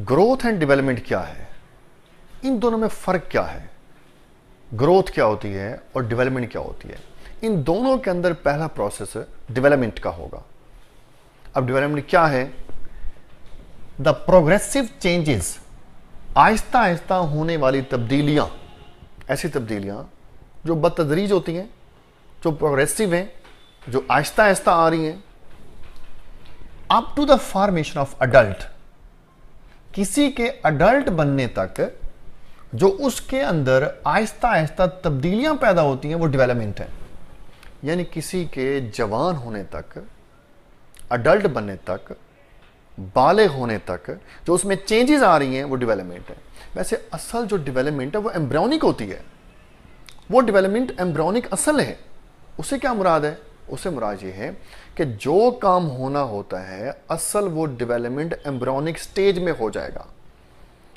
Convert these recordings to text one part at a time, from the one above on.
Growth and development क्या है, इन दोनों में फर्क क्या है, ग्रोथ क्या होती है और डेवलपमेंट क्या होती है। इन दोनों के अंदर पहला प्रोसेस डेवलपमेंट का होगा। अब डेवलपमेंट क्या है? The progressive changes, Aahista Aahista होने वाली तब्दीलियां, ऐसी तब्दीलियां जो बतदरीज होती हैं, जो प्रोग्रेसिव हैं, जो आहिस्ता आहिस्ता आ रही हैं, up to the formation of adult, किसी के अडल्ट बनने तक जो उसके अंदर आहिस्ता आहिस्ता तब्दीलियां पैदा होती हैं वो डेवलपमेंट है। यानी किसी के जवान होने तक, अडल्ट बनने तक, बालिग होने तक जो उसमें चेंजेस आ रही हैं वो डेवलपमेंट है। वैसे असल जो डेवलपमेंट है वो एम्ब्रियोनिक होती है, वो डेवलपमेंट एम्ब्रियोनिक असल है। उससे क्या मुराद है? उससे मुराद ये है कि जो काम होना होता है असल वो डेवलपमेंट एम्ब्रियोनिक स्टेज में हो जाएगा।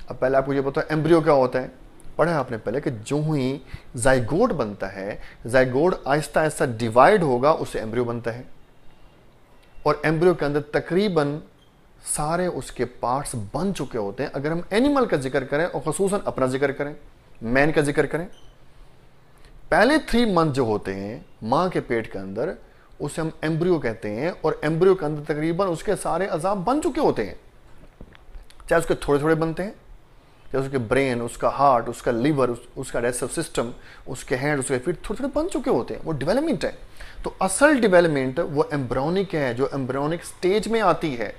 अब पहले आपको ये पता है एम्ब्रियो क्या होता है, पढ़ा है आपने पहले कि जो ही जाइगोट बनता है, जाइगोट आहिस्ता आहिस्ता डिवाइड होगा, उससे एम्ब्रियो बनता है। और एम्ब्रियो के अंदर तकरीबन सारे उसके पार्ट्स बन चुके होते हैं। अगर हम एनिमल का जिक्र करें और खसूसन अपना जिक्र करें, मैन का जिक्र करें, पहले 3 मंथ जो होते हैं मां के पेट के अंदर, उसे हम एम्ब्रियो कहते हैं। और एम्ब्रियो के अंदर तकरीबन उसके सारे अज़ाब बन चुके होते हैं, चाहे उसके थोड़े थोड़े बनते हैं, चाहे उसके ब्रेन, उसका हार्ट, उसका लीवर, उसका डाइजेस्टिव सिस्टम, उसके हैंड, उसके फीट थोड़े थोड़े बन चुके होते हैं। वो डेवलपमेंट है। तो असल डेवलपमेंट वो एम्ब्रियोनिक है, जो एम्ब्रियोनिक स्टेज में आती है।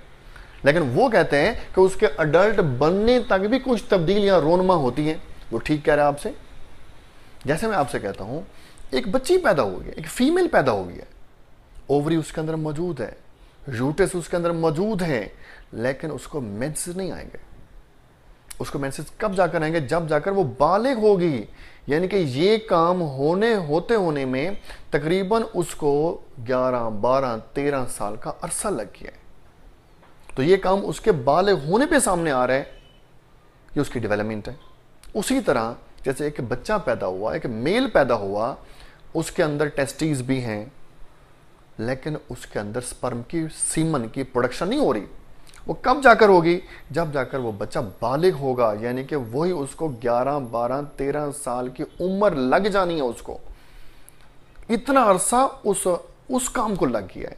लेकिन वो कहते हैं कि उसके अडल्ट बनने तक भी कुछ तब्दीलियां रोनमा होती हैं। वो ठीक कह रहा है आपसे। जैसे मैं आपसे कहता हूं, एक बच्ची पैदा हो गई, एक फीमेल पैदा हो गई है, ओवरी उसके अंदर मौजूद है, यूट्रस उसके अंदर मौजूद है, लेकिन उसको मेंसेस नहीं आएंगे। उसको मेंसेस कब जाकर आएंगे? जब जाकर वो बालिग होगी। यानी कि ये काम होने में तकरीबन उसको 11, 12, 13 साल का अरसा लग गया है। तो ये काम उसके बालिग होने पे सामने आ रहा है, ये उसकी डेवलपमेंट है। उसी तरह जैसे एक बच्चा पैदा हुआ, एक मेल पैदा हुआ, उसके अंदर टेस्टिस भी हैं, लेकिन उसके अंदर स्पर्म की, सीमन की प्रोडक्शन नहीं हो रही। वो कब जाकर होगी? जब जाकर वो बच्चा बालिग होगा। यानी कि वही उसको 11, 12, 13 साल की उम्र लग जानी है। उसको इतना अरसा उस काम को लग गया है।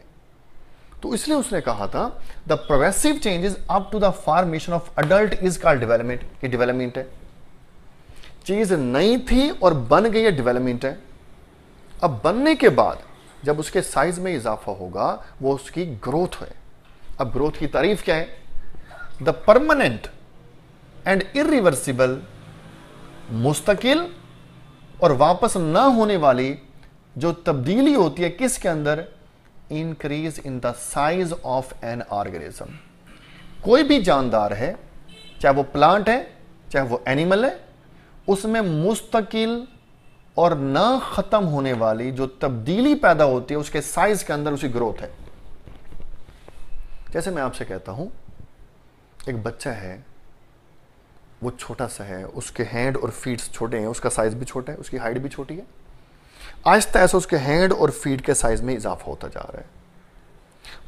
तो इसलिए उसने कहा था the progressive changes up to the formation of adult is called development. ये डेवलपमेंट है। चीज नई थी और बन गई है, डेवलपमेंट है। अब बनने के बाद जब उसके साइज में इजाफा होगा वो उसकी ग्रोथ है। अब ग्रोथ की तारीफ क्या है? द परमानेंट एंड इरिवर्सिबल, मुस्तकिल और वापस ना होने वाली जो तब्दीली होती है किसके अंदर? Increase in the size of an organism. कोई भी जानदार है, चाहे वो प्लांट है चाहे वो एनिमल है, उसमें मुस्तकिल और ना खत्म होने वाली जो तब्दीली पैदा होती है उसके साइज के अंदर, उसकी ग्रोथ है। जैसे मैं आपसे कहता हूं, एक बच्चा है, वो छोटा सा है, उसके हैंड और फीट छोटे हैं, उसका साइज भी छोटा है, उसकी हाइट भी छोटी है। आहिस्ता आहिस्ता उसके हैंड और फीट के साइज में इजाफा होता जा रहा है,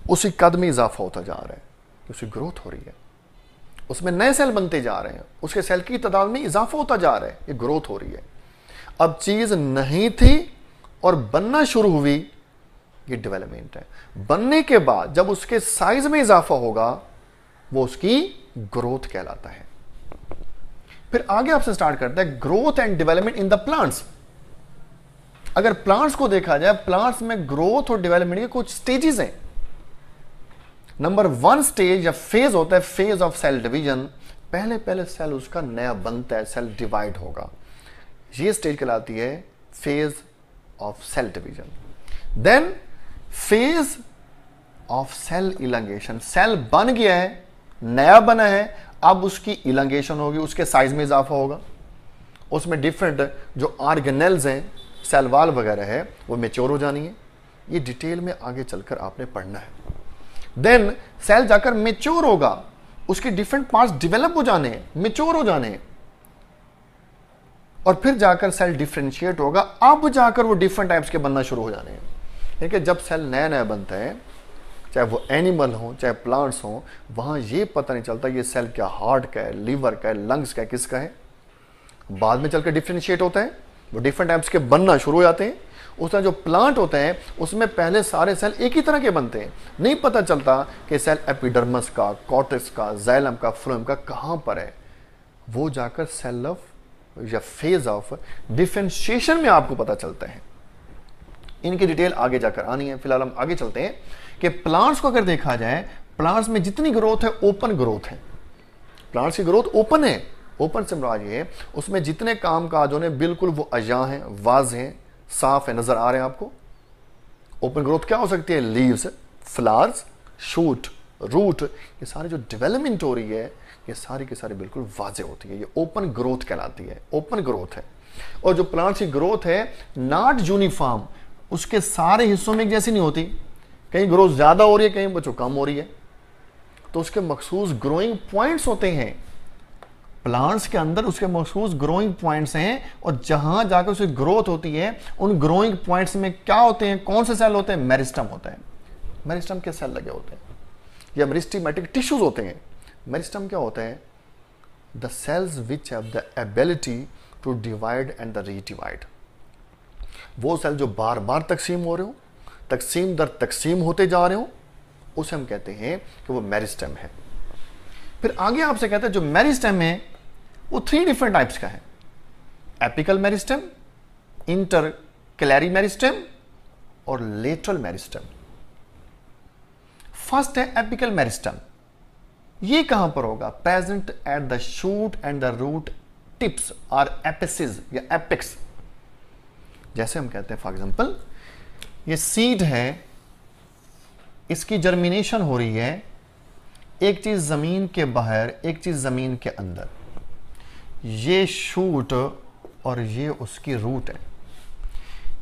उसी कद में इजाफा होता जा रहा है, उसकी ग्रोथ हो रही है, उसमें नए सेल बनते जा रहे हैं, उसके सेल की तादाद में इजाफा होता जा रहा है, ये ग्रोथ हो रही है। अब चीज नहीं थी और बनना शुरू हुई, ये डेवलपमेंट है। बनने के बाद जब उसके साइज में इजाफा होगा वो उसकी ग्रोथ कहलाता है। फिर आगे आपसे स्टार्ट करता है growth and development in the plants. अगर प्लांट्स को देखा जाए, प्लांट्स में ग्रोथ और डेवलपमेंट के कुछ स्टेजेस हैं। नंबर 1 स्टेज या फेज होता है फेज ऑफ सेल डिवीजन। पहले पहले सेल उसका नया बनता है, सेल डिवाइड होगा, ये स्टेज कहलाती है phase of cell division. Then phase of cell elongation. Cell बन गया है, नया बना है, अब उसकी इलांगेशन होगी, उसके साइज में इजाफा होगा, उसमें डिफरेंट जो ऑर्गेनेल्स हैं, सेल वॉल वगैरह है, वो मैच्योर हो जानी है। ये डिटेल में आगे चलकर आपने पढ़ना है। देन सेल जाकर मैच्योर होगा, उसके डिफरेंट पार्ट्स डेवलप हो जाने हैं, मैच्योर हो जाने हैं, और फिर जाकर सेल डिफरेंशिएट होगा, अब जाकर वो डिफरेंट टाइप्स के बनना शुरू हो जाने हैं। जब सेल नया नया बनता है, चाहे वो एनिमल हो चाहे प्लांट्स हो, वहाँ ये पता नहीं चलता ये सेल क्या हार्ट का है, लीवर का है, लंग्स का है, किसका है। बाद में चलकर डिफ्रेंशिएट होता है, वो डिफरेंट टाइप्स के बनना शुरू हो जाते हैं। उसका जो प्लांट होता है उसमें पहले सारे सेल एक ही तरह के बनते हैं, नहीं पता चलता कि सेल एपिडर्मस का, कॉर्टेक्स का, जाइलम का, फ्लोएम का कहाँ पर है। वो जाकर सेल ऑफ या फेज ऑफ डिफरेंशिएशन में आपको पता चलता है। इनकी डिटेल आगे जाकर आनी है, फिलहाल हम आगे चलते हैं कि प्लांट्स को अगर देखा जाए, प्लांट्स में जितनी ग्रोथ है ओपन ग्रोथ है। प्लांट्स की ग्रोथ ओपन है। ओपन से मुराद ये, उसमें जितने काम काज होने बिल्कुल वो अजा हैं, वाज हैं, साफ है, नजर आ रहे हैं आपको। ओपन ग्रोथ क्या हो सकती है? लीव्स, फ्लावर्स, शूट, रूट, ये सारी जो डेवलपमेंट हो रही है ये सारी की सारी बिल्कुल वाजे होती है। ये ओपन ग्रोथ कहलाती है, ओपन ग्रोथ है। और जो प्लांट्स की ग्रोथ है नॉट यूनिफॉर्म, उसके सारे हिस्सों में एक जैसी नहीं होती। कहीं ग्रोथ ज्यादा हो रही है, कहीं बच्चों कम हो रही है, तो उसके मखसूस ग्रोइंग पॉइंट्स होते हैं। प्लांट्स के अंदर उसके मखसूस ग्रोइंग पॉइंट्स हैं, और जहां जाकर उसकी ग्रोथ होती है उन ग्रोइंग पॉइंट्स में क्या होते हैं, कौन से सेल होते हैं? मेरिस्टम होता है। मेरिस्टम के सेल लगे होते हैं या मेरिस्टेमेटिक टिश्यूज होते हैं। मेरिस्टम क्या होता है? The cells which have the ability to divide and the redivide. वो सेल जो बार बार तकसीम हो रहे हो, तकसीम दर तकसीम होते जा रहे हो, उसे हम कहते हैं कि वो मेरिस्टम है। फिर आगे आपसे कहते हैं जो मेरिस्टम है वो 3 डिफरेंट टाइप्स का है। एपिकल मेरिस्टम, इंटरक्लैरी मेरिस्टम और लेटरल मेरिस्टम। फर्स्ट है एपिकल मेरिस्टम। ये कहां पर होगा? Present at the shoot and the root tips और एपिसेस या एपिक्स। जैसे हम कहते हैं फॉर एग्जांपल ये सीड है, इसकी जर्मिनेशन हो रही है, एक चीज जमीन के बाहर, एक चीज जमीन के अंदर। ये शूट और ये उसकी रूट है।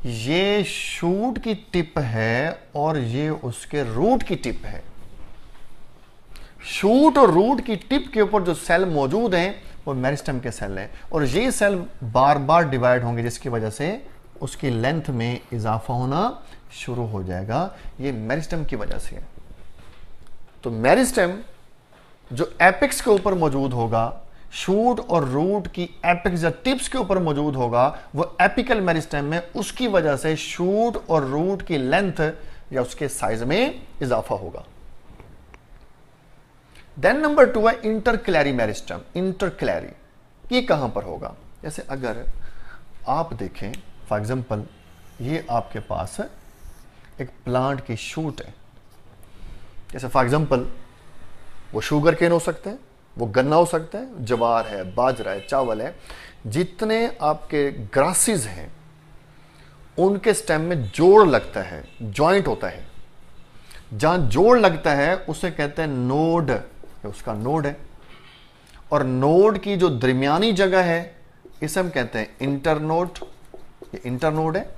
ये शूट की टिप है और ये उसके रूट की टिप है। शूट और रूट की टिप के ऊपर जो सेल मौजूद हैं वो मेरिस्टम के सेल हैं, और ये सेल बार बार डिवाइड होंगे जिसकी वजह से उसकी लेंथ में इजाफा होना शुरू हो जाएगा। ये मेरिस्टम की वजह से है। तो मेरिस्टम जो एपिक्स के ऊपर मौजूद होगा, शूट और रूट की एपिक्स या टिप्स के ऊपर मौजूद होगा, वो एपिकल मेरिस्टम में, उसकी वजह से शूट और रूट की लेंथ या उसके साइज में इजाफा होगा। देन नंबर 2 है इंटरक्लैरी मेरिस्टम। इंटरक्लैरी ये कहां पर होगा? जैसे अगर आप देखें फॉर एग्जांपल ये आपके पास है एक प्लांट की शूट है। जैसे फॉर एग्जांपल वो शुगर केन हो सकते हैं, वो गन्ना हो सकता है, ज्वार है, बाजरा है, चावल है। जितने आपके ग्रासेस हैं उनके स्टेम में जोड़ लगता है, जॉइंट होता है। जहां जोड़ लगता है उसे कहते हैं नोड, उसका नोड है। और नोड की जो दरमियानी जगह है इसे हम कहते हैं इंटरनोड। ये इंटरनोड है।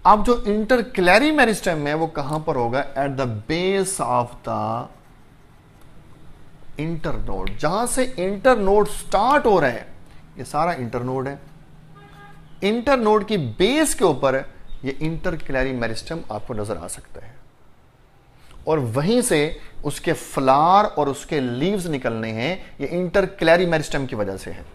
अब जो इंटरक्लैरी मेरिस्टम है वो कहां पर होगा? At the base of the internode. जहां से इंटरनोड स्टार्ट हो रहे हैं ये सारा इंटरनोड है। इंटरनोड की बेस के ऊपर ये इंटरक्लैरी मेरिस्टम आपको नजर आ सकता है, और वहीं से उसके फ्लावर और उसके लीव्स निकलने हैं। ये इंटरक्लैरी मेरिस्टम की वजह से है।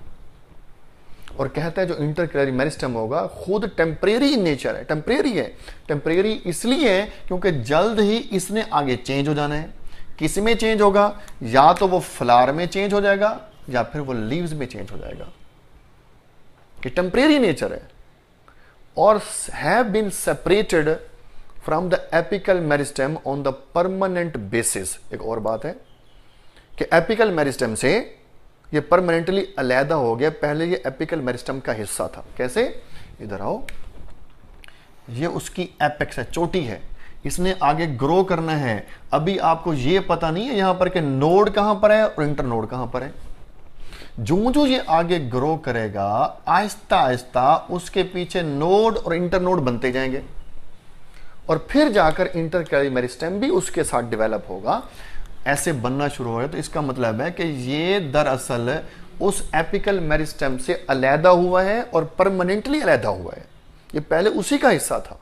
और कहता है जो इंटरक्लैरी मेरिस्टम होगा खुद टेम्परेरी इन नेचर है। टेम्परेरी है। टेम्परेरी इसलिए है क्योंकि जल्द ही इसने आगे चेंज हो जाना है। किस में चेंज होगा? या तो वो फ्लावर में चेंज हो जाएगा या फिर वो लीव्स में चेंज हो जाएगा। कि टेम्परेरी नेचर है और have been separated from the apical meristem on the permanent basis. एक और बात है कि एपिकल मेरिस्टम से ये परमानेंटली अलहदा हो गया। पहले ये एपिकल मेरिस्टम का हिस्सा था। कैसे? इधर आओ, ये उसकी एपेक्स है, चोटी है। इसने आगे ग्रो करना है। अभी आपको ये पता नहीं है यहां पर कि नोड कहां पर है और इंटरनोड कहां पर है। जो जो ये आगे ग्रो करेगा आहिस्ता आहिस्ता उसके पीछे नोड और इंटरनोड बनते जाएंगे, और फिर जाकर इंटरक्लैरी मेरिस्टम भी उसके साथ डेवलप होगा। ऐसे बनना शुरू हो गया। तो इसका मतलब है कि ये दरअसल उस एपिकल मेरिस्टम से अलहदा हुआ है और परमानेंटली अलहदा हुआ है। ये पहले उसी का हिस्सा था।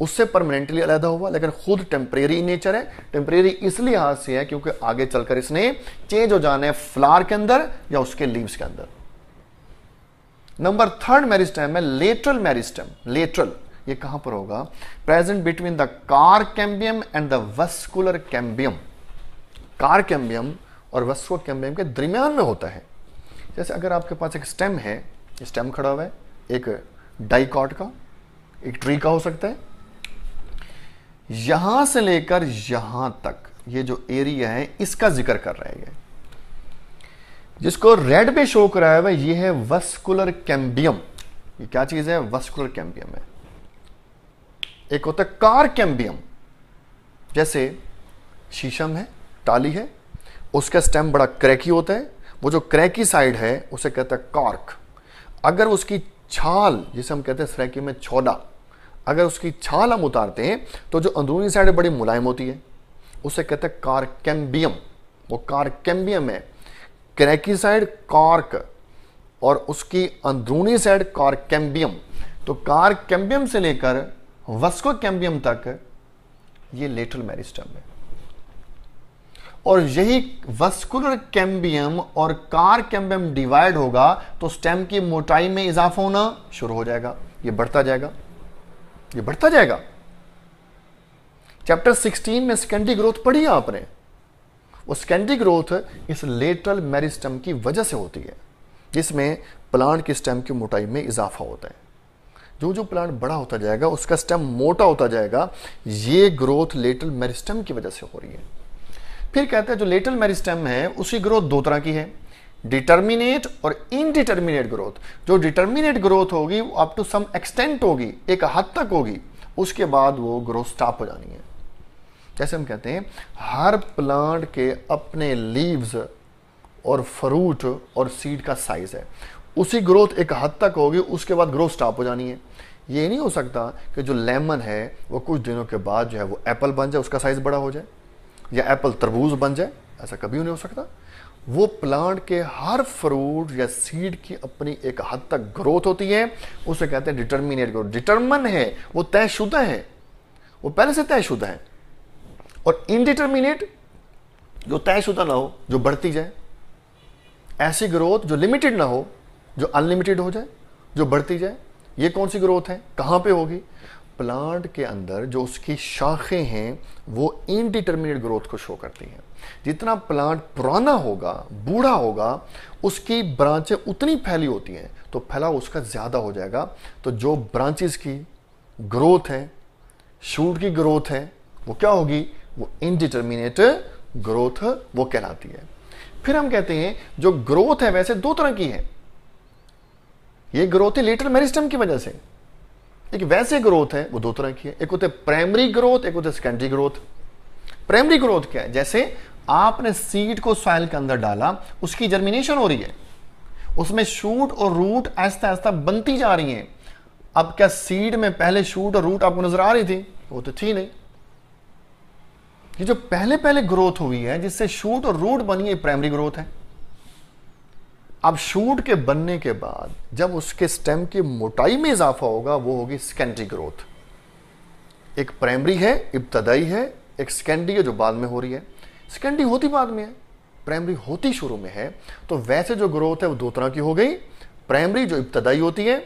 उससे परमानेंटली अलग हुआ, लेकिन खुद टेम्परेरी नेचर है। टेम्परेरी इसलिए हाथ से है क्योंकि आगे चलकर इसने चेंज हो जाना है फ्लावर के अंदर या उसके लीव्स के अंदर। नंबर थर्ड मेरिस्टेम है लेटरल मेरिस्टेम। लेटरल ये कहां पर होगा? Present between the car cambium and the vascular cambium. Car cambium और वस्कुलर कैम्बियम के दरमियान में होता है। जैसे अगर आपके पास एक स्टेम है, स्टेम खड़ा हुआ है एक डाइकॉट का, एक ट्री का हो सकता है, यहां से लेकर यहां तक ये जो एरिया है इसका जिक्र कर रहा है ये, जिसको रेड पे शो कराया हुआ ये है वस्कुलर कैम्बियम। ये क्या चीज है? वस्कुलर कैम्बियम है। एक होता है कार कैम्बियम, जैसे शीशम है, टाली है, उसका स्टेम बड़ा क्रैकी होता है, वो जो क्रैकी साइड है उसे कहते हैं कॉर्क। अगर उसकी छाल, जिसे हम कहते हैं सराइकी में छोड़ा, अगर उसकी छाल हम उतारते हैं तो जो अंदरूनी साइड बड़ी मुलायम होती है, उसे कहते हैं कार कैम्बियम। वो कार कैम्बियम है, क्रैकी साइड कॉर्क और उसकी अंदरूनी साइड कार कैम्बियम। तो कार कैम्बियम से लेकर वस्को कैम्बियम तक ये लेटरल मेरिस्टेम है। और यही वस्कुलर कैम्बियम और कार कैम्बियम डिवाइड होगा तो स्टेम की मोटाई में इजाफा होना शुरू हो जाएगा। ये बढ़ता जाएगा, ये बढ़ता जाएगा। चैप्टर 16 में सेकेंडरी ग्रोथ पढ़ी आपने। वो सेकेंडरी ग्रोथ इस लेटरल मेरिस्टेम की वजह से होती है, जिसमें प्लांट की स्टेम की मोटाई में इजाफा होता है। जो जो प्लांट बड़ा होता जाएगा उसका स्टेम मोटा होता जाएगा। ये ग्रोथ लेटरल मेरिस्टेम की वजह से हो रही है। फिर कहते हैं जो लेटरल मेरिस्टेम है उसकी ग्रोथ दो तरह की है, डिटर्मिनेट और इनडिटर्मिनेट ग्रोथ। जो डिटर्मिनेट ग्रोथ होगी वो अप टू सम एक्सटेंट होगी, एक हद तक होगी, उसके बाद वो ग्रोथ स्टॉप हो जानी है। जैसे हम कहते हैं हर प्लांट के अपने लीव्स और फ्रूट और सीड का साइज है, उसी ग्रोथ एक हद तक होगी, उसके बाद ग्रोथ स्टॉप हो जानी है। ये नहीं हो सकता कि जो लेमन है वो कुछ दिनों के बाद जो है वो एप्पल बन जाए, उसका साइज बड़ा हो जाए, या एप्पल तरबूज बन जाए, ऐसा कभी नहीं हो सकता। वो प्लांट के हर फ्रूट या सीड की अपनी एक हद तक ग्रोथ होती है, उसे कहते हैं डिटर्मिनेट ग्रोथ। डिटर्मन है, वो तयशुदा है, वो पहले से तयशुदा है। और इनडिटर्मिनेट जो तयशुदा ना हो, जो बढ़ती जाए। ऐसी ग्रोथ जो लिमिटेड ना हो, जो अनलिमिटेड हो जाए, जो बढ़ती जाए। ये कौन सी ग्रोथ है? कहां पे होगी? प्लांट के अंदर जो उसकी शाखें हैं वो इनडिटर्मिनेट ग्रोथ को शो करती हैं। जितना प्लांट पुराना होगा, बूढ़ा होगा, उसकी ब्रांचें उतनी फैली होती हैं, तो फैलाव उसका ज्यादा हो जाएगा। तो जो ब्रांचेस की ग्रोथ है, शूट की ग्रोथ है, वो क्या होगी? वो इनडिटर्मिनेट ग्रोथ वो कहलाती है। फिर हम कहते हैं जो ग्रोथ है वैसे दो तरह की है। ये ग्रोथ है लेटरल मेरिस्टेम की वजह से। एक वैसे ग्रोथ है वो दो तरह की है, एक होते प्राइमरी ग्रोथ, एक होते सेकेंडरी ग्रोथ। प्राइमरी ग्रोथ क्या है? जैसे आपने सीड को सॉइल के अंदर डाला, उसकी जर्मिनेशन हो रही है, उसमें शूट और रूट आहिस्ता आहिस्ता बनती जा रही हैं। अब क्या सीड में पहले शूट और रूट आपको नजर आ रही थी? वो तो थी नहीं। ये जो पहले पहले ग्रोथ हुई है जिससे शूट और रूट बनी है, प्राइमरी ग्रोथ है। अब शूट के बनने के बाद जब उसके स्टेम की मोटाई में इजाफा होगा वो होगी सेकेंडरी ग्रोथ। एक प्राइमरी है, इब्तदाई है, एक सेकेंडरी है जो बाद में हो रही है। सेकेंडरी होती बाद में है, प्राइमरी होती शुरू में है। तो वैसे जो ग्रोथ है वो दो तरह की हो गई। प्राइमरी जो इब्तदाई होती है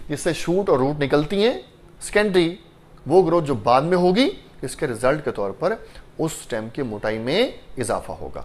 जिससे शूट और रूट निकलती हैं, सेकेंडरी वो ग्रोथ जो बाद में होगी, इसके रिजल्ट के तौर पर उस स्टेम की मोटाई में इजाफा होगा।